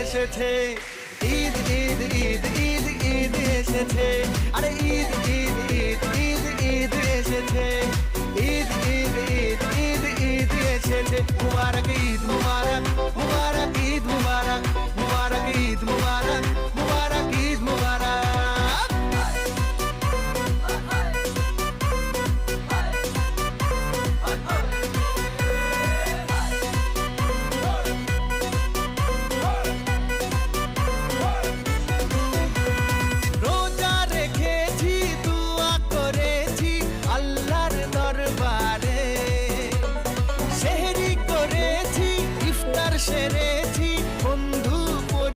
এসেছে, ঈদ ঈদ ঈদ ঈদ ঈদ এসেছে, আরে ঈদ ঈদ ঈদ ঈদ ঈদ এসেছে, ঈদ ঈদ ঈদ ঈদ ঈদ এসেছে। মুবারক ঈদ মুবারক, মুবারক ঈদ মুবারক, মুবারক ঈদ মুবারক, মুবারক ঈদ মুবারক। রোজা রেখেছি, দুয়া করেছি আল্লাহর দরবারে, সেহরি করেছি ইফতার সেরে